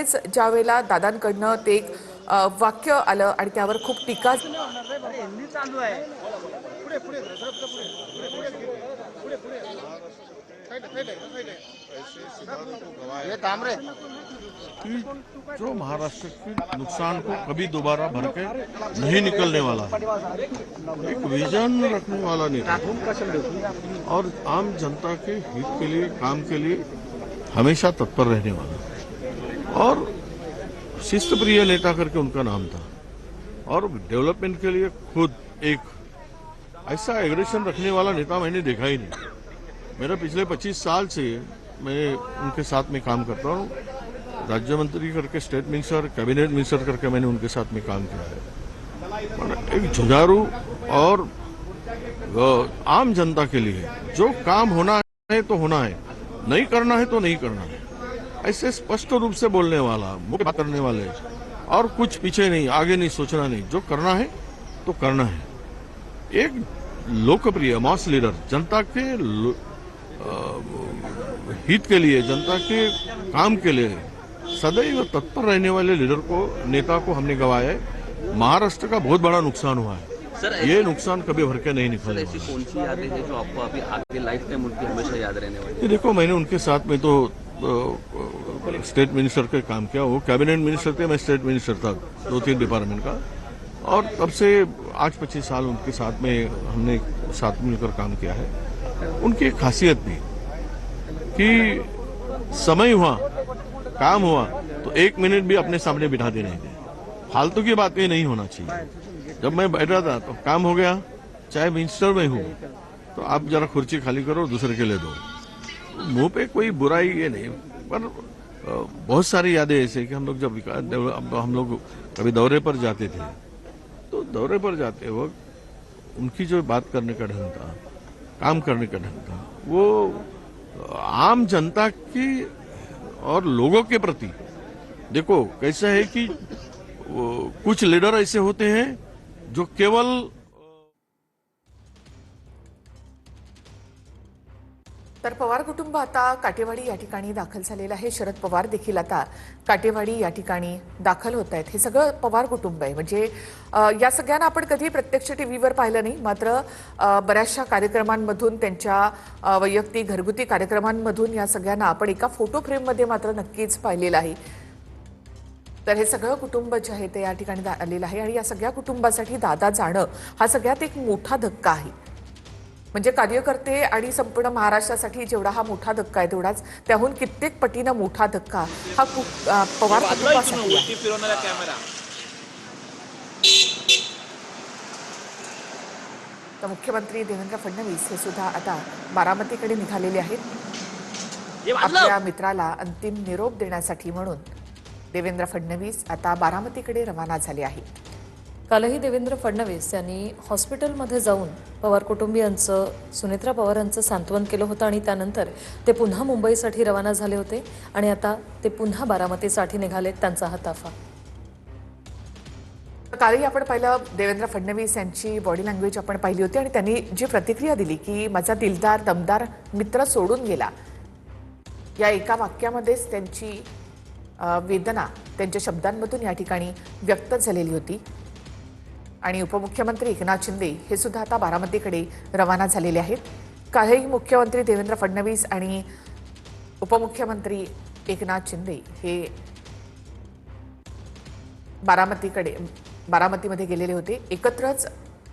ज्यावेळेला दादांकडनं ते एक वाक्य आलं आणि त्यावर खूप टीका चालू आहे पुढे पुढे ये तामरे कि जो महाराष्ट्र के नुकसान को कभी दोबारा भर के नहीं निकलने वाला है, एक विजन रखने वाला नेता और आम जनता के हित के लिए काम के लिए हमेशा तत्पर रहने वाला और शिस्त प्रिय नेता करके उनका नाम था और डेवलपमेंट के लिए खुद एक ऐसा एग्रेशन रखने वाला नेता मैंने देखा ही नहीं। मेरा पिछले 25 साल से मैं उनके साथ में काम करता हूँ, राज्य मंत्री करके स्टेट मिनिस्टर कैबिनेट मिनिस्टर करके मैंने उनके साथ में काम किया है। एक जुझारू और आम जनता के लिए जो काम होना है तो होना है, नहीं करना है तो नहीं करना है, ऐसे स्पष्ट रूप से बोलने वाला, मुख्य बात करने वाले और कुछ पीछे नहीं आगे नहीं सोचना नहीं, जो करना है तो करना है। एक लोकप्रिय मॉस लीडर, जनता के हित के लिए, जनता के काम के लिए सदैव तत्पर रहने वाले लीडर को, नेता को हमने गंवाया है। महाराष्ट्र का बहुत बड़ा नुकसान हुआ है सर। ये नुकसान कभी भर के नहीं निकलेगा। ऐसी कौन सी यादें हैं जो आपको अभी आपके लाइफ टाइम उनकी हमेशा याद रहने वाली? ये देखो, मैंने उनके साथ में तो स्टेट मिनिस्टर का काम किया, वो कैबिनेट मिनिस्टर थे, मैं स्टेट मिनिस्टर था 2-3 डिपार्टमेंट का, और तब से आज 25 साल उनके साथ में हमने साथ मिलकर काम किया है। उनकी एक खासियत थी कि समय हुआ, काम हुआ तो 1 मिनट भी अपने सामने बिठा दे नहीं थे। फालतू की बातें नहीं होना चाहिए। जब मैं बैठा था तो काम हो गया, चाहे मिनिस्टर में हूँ तो आप जरा कुर्सी खाली करो, दूसरे के लिए दो। मुंह पे कोई बुराई ये नहीं, पर बहुत सारी यादें ऐसे कि हम लोग जब हम लोग कभी दौरे पर जाते थे तो दौरे पर जाते वक्त उनकी जो बात करने का ढंग था, काम करने का ढंग था, वो आम जनता की और लोगों के प्रति, देखो कैसा है कि कुछ लीडर ऐसे होते हैं जो केवल तर पवार कुटुंब आता काटेवाडी या ठिकाणी दाखल झालेलं आहे। शरद पवार देखील आता काटेवाडी या ठिकाणी दाखल होत आहेत। हे सगळं पवार कुटुंब आहे। म्हणजे या सगळ्यांना आपण कधी प्रत्यक्ष टीव्हीवर पाहिलं नाही, मात्र बऱ्याचशा कार्यक्रमांमधून, त्यांच्या वैयक्तिक घरगुती कार्यक्रमांमधून या सगळ्यांना आपण एका फोटो फ्रेममध्ये मात्र नक्कीच पाहिलेलं आहे। तर हे सगळं कुटुंब जे आहे ते या ठिकाणी आलेलं आहे आणि या सगळ्या कुटुंबासाठी दादा जाणं हा सगळ्यात एक मोठा धक्का आहे। म्हणजे कार्यकर्ते आणि संपूर्ण महाराष्ट्रासाठी जेवढा हा मोठा धक्का आहे, तेवढाच त्याहून कित्येक पटीनं मोठा धक्का हा पवार कुटुंबासाठी आहे। तर मुख्यमंत्री देवेंद्र फडणवीस हे सुद्धा आता बारामतीकडे निघालेले आहेत। आपल्या मित्राला अंतिम निरोप देण्यासाठी म्हणून देवेंद्र फडणवीस आता बारामतीकडे रवाना झाले आहेत। कालही देवेंद्र फडणवीस यांनी हॉस्पिटलमध्ये जाऊन पवार कुटुंबियांचं, सुनेत्रा पवारांचं सांत्वन केलं होतं आणि त्यानंतर ते पुन्हा मुंबईसाठी रवाना झाले होते आणि आता ते पुन्हा बारामतीसाठी निघालेत। त्यांचा हा ताफा कालही आपण पाहिलं, देवेंद्र फडणवीस यांची बॉडी लँग्वेज आपण पाहिली होती आणि त्यांनी जी प्रतिक्रिया दिली की माझा दिलदार दमदार मित्र सोडून गेला, या एका वाक्यामध्येच त्यांची वेदना त्यांच्या शब्दांमधून या ठिकाणी व्यक्त झालेली होती। आणि उपमुख्यमंत्री एकनाथ शिंदे हे सुद्धा आता बारामतीकडे रवाना झालेले आहेत। कालही मुख्यमंत्री देवेंद्र फडणवीस आणि उपमुख्यमंत्री एकनाथ शिंदे हे बारामतीमध्ये गेलेले होते। एकत्रच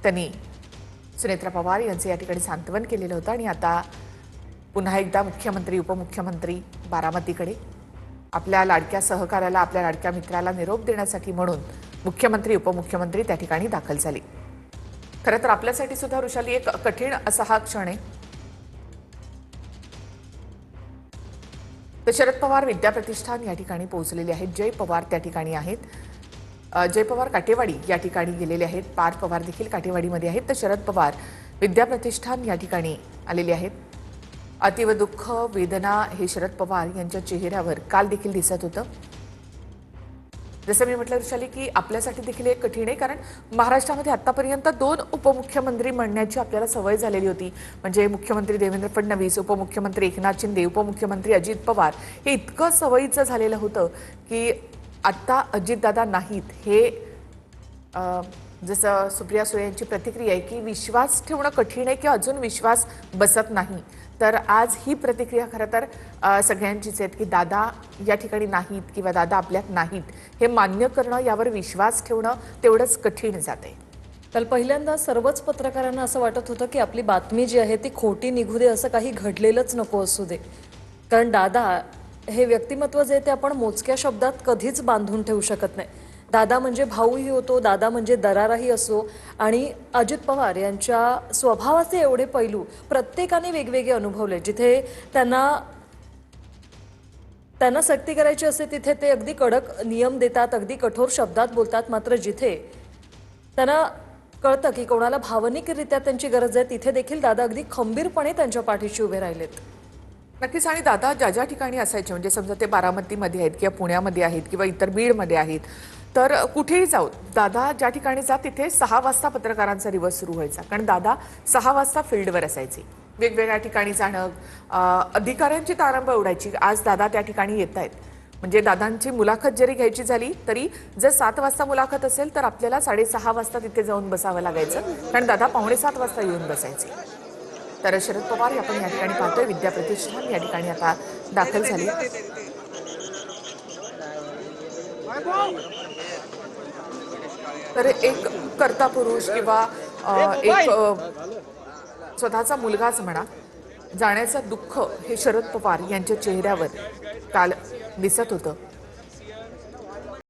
त्यांनी सुनेत्रा पवार यांचे या ठिकाणी सांत्वन केलेलं होतं आणि आता पुन्हा एकदा मुख्यमंत्री, उपमुख्यमंत्री बारामतीकडे आपल्या लाडक्या सहकार्याला, आपल्या लाडक्या मित्राला निरोप देण्यासाठी म्हणून मुख्यमंत्री, उपमुख्यमंत्री त्या ठिकाणी दाखल झाले। खरं तर आपल्यासाठी सुद्धा वृषाली एक कठीण असा हा क्षण आहे। तर शरद पवार विद्याप्रतिष्ठान या ठिकाणी पोहोचलेले आहेत। जय पवार त्या ठिकाणी आहेत। जय पवार काटेवाडी या ठिकाणी गेलेले आहेत। पार्थ पवार देखील काटेवाडीमध्ये आहेत। तर शरद पवार विद्याप्रतिष्ठान या ठिकाणी आलेले आहेत। अतीव दुःख, वेदना हे शरद पवार यांच्या चेहऱ्यावर काल देखील दिसत होतं। जसं मी म्हटलं वृषाली की आपल्यासाठी देखील एक कठीण आहे, कारण महाराष्ट्रामध्ये आतापर्यंत 2 उपमुख्यमंत्री म्हणण्याची आपल्याला सवय झालेली होती. म्हणजे मुख्यमंत्री देवेंद्र फडणवीस, उपमुख्यमंत्री एकनाथ शिंदे, उपमुख्यमंत्री अजित पवार, हे इतकं सवयीचं झालेलं होतं की आता अजितदादा नाहीत. हे जसं सुप्रिया सुळे यांची प्रतिक्रिया आहे की विश्वास ठेवणं कठीण आहे, की अजून विश्वास बसत नाही. तर आज ही प्रतिक्रिया खरं तर सगळ्यांचीच आहेत की दादा या ठिकाणी नाहीत किंवा दादा आपल्यात नाहीत, हे मान्य करणं, यावर विश्वास ठेवणं तेवढंच कठीण जाते. काल पहिल्यांदा सर्वच पत्रकारांना असं वाटत होतं की आपली बातमी जी आहे ती खोटी निघू दे, असं काही घडलेलंच नको असू दे. कारण दादा हे व्यक्तिमत्व जे ते आपण मोजक्या शब्दात कधीच बांधून ठेवू शकत नाही. दादा म्हणजे भाऊही होतो, दादा म्हणजे दराराही असो, आणि अजित पवार यांच्या स्वभावाचे एवढे पैलू प्रत्येकाने वेगवेगळे अनुभवले. जिथे त्यांना सक्ती करायची असते तिथे ते अगदी कडक नियम देतात, अगदी कठोर शब्दात बोलतात. मात्र जिथे त्यांना कळतं की कोणाला भावनिकरित्या त्यांची गरज आहे तिथे देखील दादा अगदी खंबीरपणे त्यांच्या पाठीशी उभे राहिलेत. नक्कीच. आणि दादा ज्या ज्या ठिकाणी असायचे, म्हणजे समजा ते बारामतीमध्ये आहेत किंवा पुण्यामध्ये आहेत किंवा इतर बीडमध्ये आहेत, तर कुठेही जाऊ दादा ज्या ठिकाणी जा तिथे 6 वाजता पत्रकारांचा दिवस सुरू व्हायचा. कारण दादा 6 वाजता फील्डवर असायचे. वेगवेगळ्या ठिकाणी जाणं, अधिकाऱ्यांची तारंबळ उडायची. आज दादा त्या ठिकाणी येत आहेत. म्हणजे दादांची मुलाखत जरी घ्यायची झाली तरी जर 7 वाजता मुलाखत असेल तर आपल्याला 6:30 वाजता तिथे जाऊन बसावं लागायचं, कारण दादा 6:45 वाजता येऊन बसायचे. तर शरद पवार आपण या ठिकाणी पाहतोय, विद्याप्रतिष्ठान या ठिकाणी आता दाखल झाली. तर एक कर्ता पुरुष किंवा एक स्वतःचा मुलगाच म्हणा, जाण्याचं दुःख हे शरद पवार यांच्या चेहऱ्यावर काल दिसत होतं.